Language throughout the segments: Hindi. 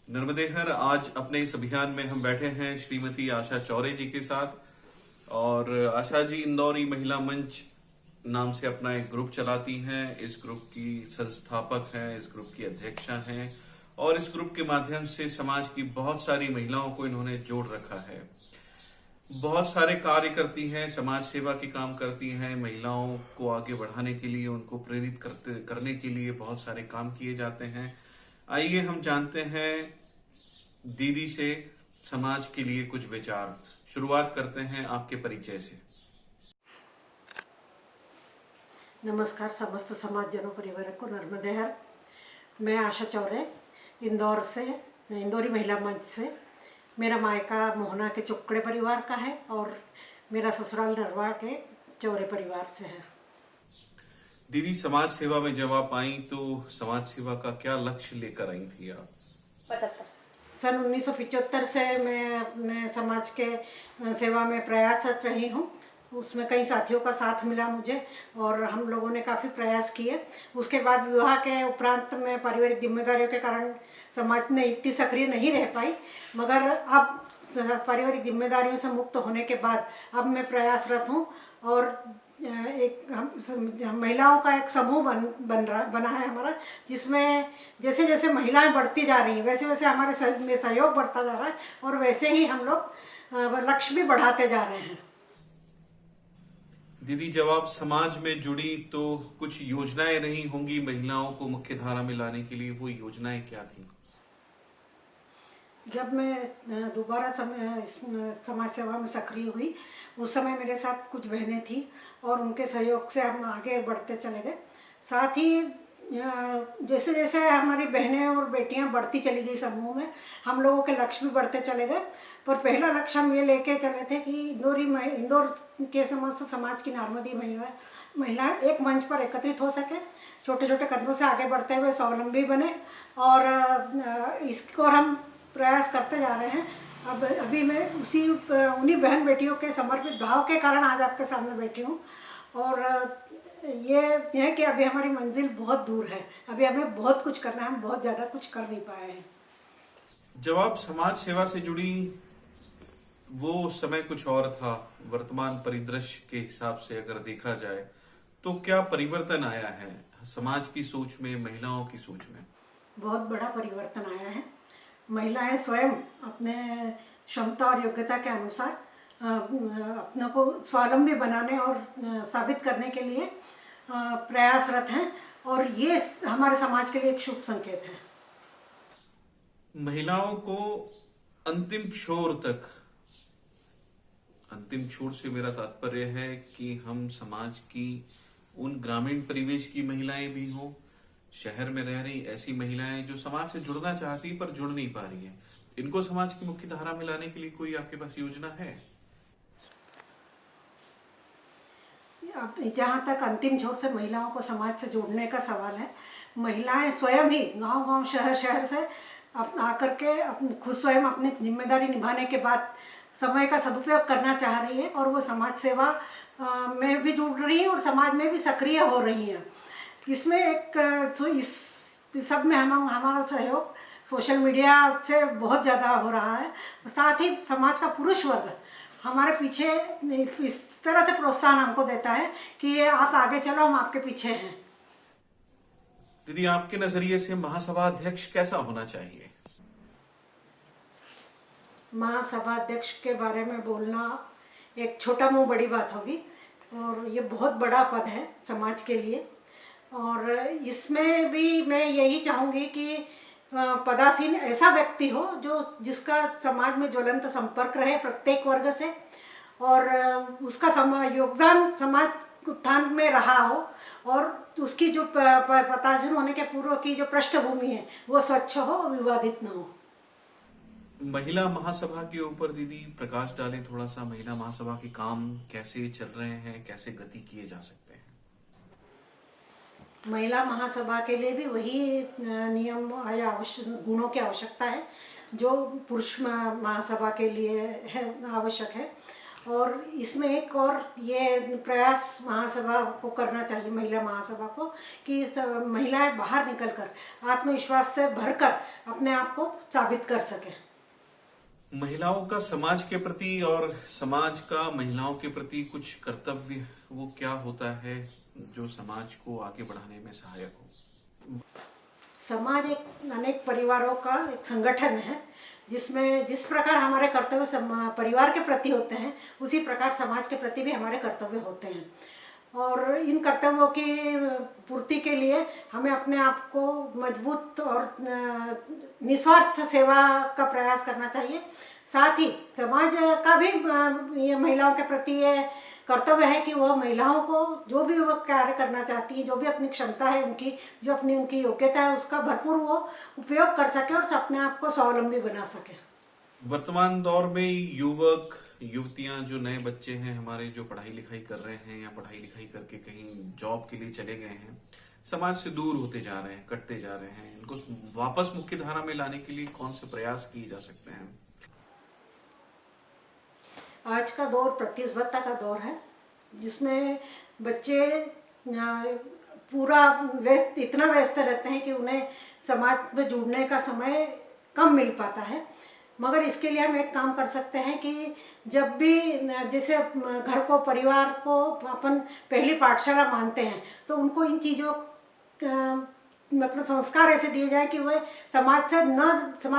नर्मदेहर आज अपने इस अभियान में हम बैठे हैं श्रीमती आशा चौरे जी के साथ। और आशा जी इंदौरी महिला मंच नाम से अपना एक ग्रुप चलाती हैं। इस ग्रुप की संस्थापक हैं, इस ग्रुप की अध्यक्षा हैं और इस ग्रुप के माध्यम से समाज की बहुत सारी महिलाओं को इन्होंने जोड़ रखा है। बहुत सारे कार्य करती हैं, समाज सेवा के काम करती हैं, महिलाओं को आगे बढ़ाने के लिए, उनको प्रेरित करने के लिए बहुत सारे काम किए जाते हैं। आइए हम जानते हैं दीदी से समाज के लिए कुछ विचार। शुरुआत करते हैं आपके परिचय से। नमस्कार समस्त समाज जनों परिवार को नर्मदेहर। मैं आशा चौरे इंदौर से, इंदौरी महिला मंच से। मेरा मायका मोहना के चुक्कड़े परिवार का है और मेरा ससुराल नरवा के चौरे परिवार से है। दीदी, समाज सेवा में जब आप आई तो समाज सेवा का क्या लक्ष्य लेकर आई थी आप? 75 सन 1975 से मैं अपने समाज के सेवा में प्रयासरत रही हूँ। उसमें कई साथियों का साथ मिला मुझे और हम लोगों ने काफ़ी प्रयास किए। उसके बाद विवाह के उपरांत में पारिवारिक जिम्मेदारियों के कारण समाज में इतनी सक्रिय नहीं रह पाई, मगर अब पारिवारिक जिम्मेदारियों से मुक्त होने के बाद अब मैं प्रयासरत हूँ और एक हम महिलाओं का एक समूह बना है हमारा, जिसमें जैसे जैसे महिलाएं बढ़ती जा रही हैं वैसे वैसे हमारे में सहयोग बढ़ता जा रहा है और वैसे ही हम लोग लक्ष्य भी बढ़ाते जा रहे हैं। दीदी, जब आप समाज में जुड़ी तो कुछ योजनाएं रही होंगी महिलाओं को मुख्य धारा में लाने के लिए, वो योजनाएं क्या थी? जब मैं दोबारा समाज सेवा में सक्रिय हुई उस समय मेरे साथ कुछ बहनें थी और उनके सहयोग से हम आगे बढ़ते चले गए। साथ ही जैसे जैसे हमारी बहनें और बेटियां बढ़ती चली गई समूह में, हम लोगों के लक्ष्य भी बढ़ते चले गए। पर पहला लक्ष्य हम ये लेके चले थे कि इंदौर के समस्त समाज की नार्मदी महिलाएं एक मंच पर एकत्रित हो सके, छोटे छोटे कदमों से आगे बढ़ते हुए स्वावलंबी बने और इसको हम प्रयास करते जा रहे हैं। अब अभी मैं उन्हीं बहन बेटियों के समर्पित भाव के कारण आज आपके सामने बैठी हूँ और ये है कि अभी हमारी मंजिल बहुत दूर है, अभी हमें बहुत कुछ करना है, हम बहुत ज़्यादा कुछ कर नहीं पाए हैं। जब आप समाज सेवा से जुड़ी वो समय कुछ और था, वर्तमान परिदृश्य के हिसाब से अगर देखा जाए तो क्या परिवर्तन आया है समाज की सोच में, महिलाओं की सोच में? बहुत बड़ा परिवर्तन आया है। महिलाएं स्वयं अपने क्षमता और योग्यता के अनुसार अपने को स्वावलंबी बनाने और साबित करने के लिए प्रयासरत हैं और ये हमारे समाज के लिए एक शुभ संकेत है। महिलाओं को अंतिम छोर से मेरा तात्पर्य है कि हम समाज की उन ग्रामीण परिवेश की महिलाएं भी हों, शहर में रह रही ऐसी महिलाएं जो समाज से जुड़ना चाहती पर जुड़ नहीं पा रही हैं, इनको समाज की मुख्य धारा में लाने के लिए कोई आपके पास योजना है? अब जहाँ तक अंतिम छोर से महिलाओं को समाज से जोड़ने का सवाल है, महिलाएं स्वयं ही गांव-गांव, शहर-शहर से आकर के खुद स्वयं अपनी जिम्मेदारी निभाने के बाद समय का सदुपयोग करना चाह रही है और वो समाज सेवा में भी जुड़ रही है और समाज में भी सक्रिय हो रही है। इसमें इस सब में हमारा सहयोग सोशल मीडिया से बहुत ज़्यादा हो रहा है। साथ ही समाज का पुरुष वर्ग हमारे पीछे इस तरह से प्रोत्साहन हमको देता है कि आप आगे चलो, हम आपके पीछे हैं। दीदी, आपके नजरिए से महासभा अध्यक्ष कैसा होना चाहिए? महासभा अध्यक्ष के बारे में बोलना एक छोटा मुंह बड़ी बात होगी और ये बहुत बड़ा पद है समाज के लिए और इसमें भी मैं यही चाहूँगी कि पदासीन ऐसा व्यक्ति हो जिसका समाज में ज्वलंत संपर्क रहे प्रत्येक वर्ग से और उसका योगदान समाज उत्थान में रहा हो और उसकी जो पदासीन होने के पूर्व की जो पृष्ठभूमि है वो स्वच्छ हो, विवादित न हो। महिला महासभा के ऊपर दीदी प्रकाश डालें थोड़ा सा। महिला महासभा के काम कैसे चल रहे हैं, कैसे गति किए जा सकते हैं? महिला महासभा के लिए भी वही नियम या गुणों की आवश्यकता है जो पुरुष महासभा के लिए है आवश्यक है और इसमें एक और ये प्रयास महासभा को करना चाहिए, महिला महासभा को, कि महिलाएं बाहर निकलकर आत्मविश्वास से भरकर अपने आप को साबित कर सके। महिलाओं का समाज के प्रति और समाज का महिलाओं के प्रति कुछ कर्तव्य वो क्या होता है जो समाज को आगे बढ़ाने में सहायक हो? समाज एक अनेक परिवारों का एक संगठन है, जिसमें जिस प्रकार हमारे कर्तव्य परिवार के प्रति होते हैं, उसी प्रकार समाज के प्रति भी हमारे कर्तव्य होते हैं। और इन कर्तव्यों की पूर्ति के लिए हमें अपने आप को मजबूत और निस्वार्थ सेवा का प्रयास करना चाहिए। साथ ही समाज का भी ये महिलाओं के प्रति ये कर्तव्य है कि वह महिलाओं को जो भी वो कार्य करना चाहती है, जो भी अपनी क्षमता है उनकी, जो अपनी उनकी योग्यता है, उसका भरपूर वो उपयोग कर सके और अपने आप को स्वावलंबी बना सके। वर्तमान दौर में युवक युवतियां, जो नए बच्चे हैं हमारे, जो पढ़ाई लिखाई कर रहे हैं या पढ़ाई लिखाई करके कहीं जॉब के लिए चले गए हैं, समाज से दूर होते जा रहे हैं, कटते जा रहे हैं, इनको वापस मुख्य धारा में लाने के लिए कौन से प्रयास किए जा सकते हैं? आज का दौर प्रतिस्पर्धा का दौर है, जिसमें बच्चे पूरा इतना व्यस्त रहते हैं कि उन्हें समाज में जुड़ने का समय कम मिल पाता है। मगर इसके लिए हम एक काम कर सकते हैं कि जब भी जैसे घर को, परिवार को अपन पहली पाठशाला मानते हैं, तो उनको इन चीज़ों मतलब संस्कार ऐसे दिए जाए कि वे समाज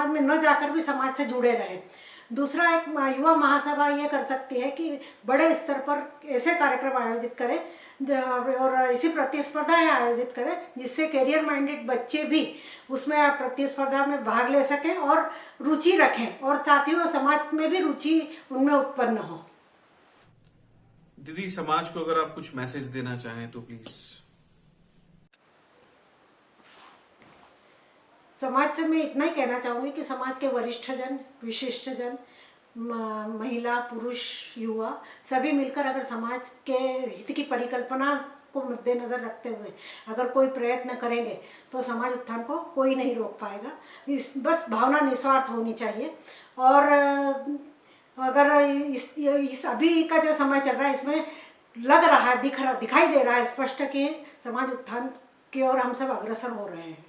में न जाकर भी समाज से जुड़े रहें। दूसरा, एक युवा महासभा ये कर सकती है कि बड़े स्तर पर ऐसे कार्यक्रम आयोजित करें और ऐसी प्रतिस्पर्धाएं आयोजित करें जिससे करियर माइंडेड बच्चे भी उसमें प्रतिस्पर्धा में भाग ले सकें और रुचि रखें, और साथ ही वो समाज में भी रुचि उनमें उत्पन्न हो। दीदी, समाज को अगर आप कुछ मैसेज देना चाहें तो प्लीज। समाज से मैं इतना ही कहना चाहूँगी कि समाज के वरिष्ठ जन, विशिष्ट जन, महिला, पुरुष, युवा सभी मिलकर अगर समाज के हित की परिकल्पना को मद्देनजर रखते हुए अगर कोई प्रयत्न करेंगे तो समाज उत्थान को कोई नहीं रोक पाएगा। बस भावना निस्वार्थ होनी चाहिए। और अगर इस अभी का जो समय चल रहा है, इसमें लग रहा है, दिखाई दे रहा है स्पष्ट कि समाज उत्थान की ओर हम सब अग्रसर हो रहे हैं।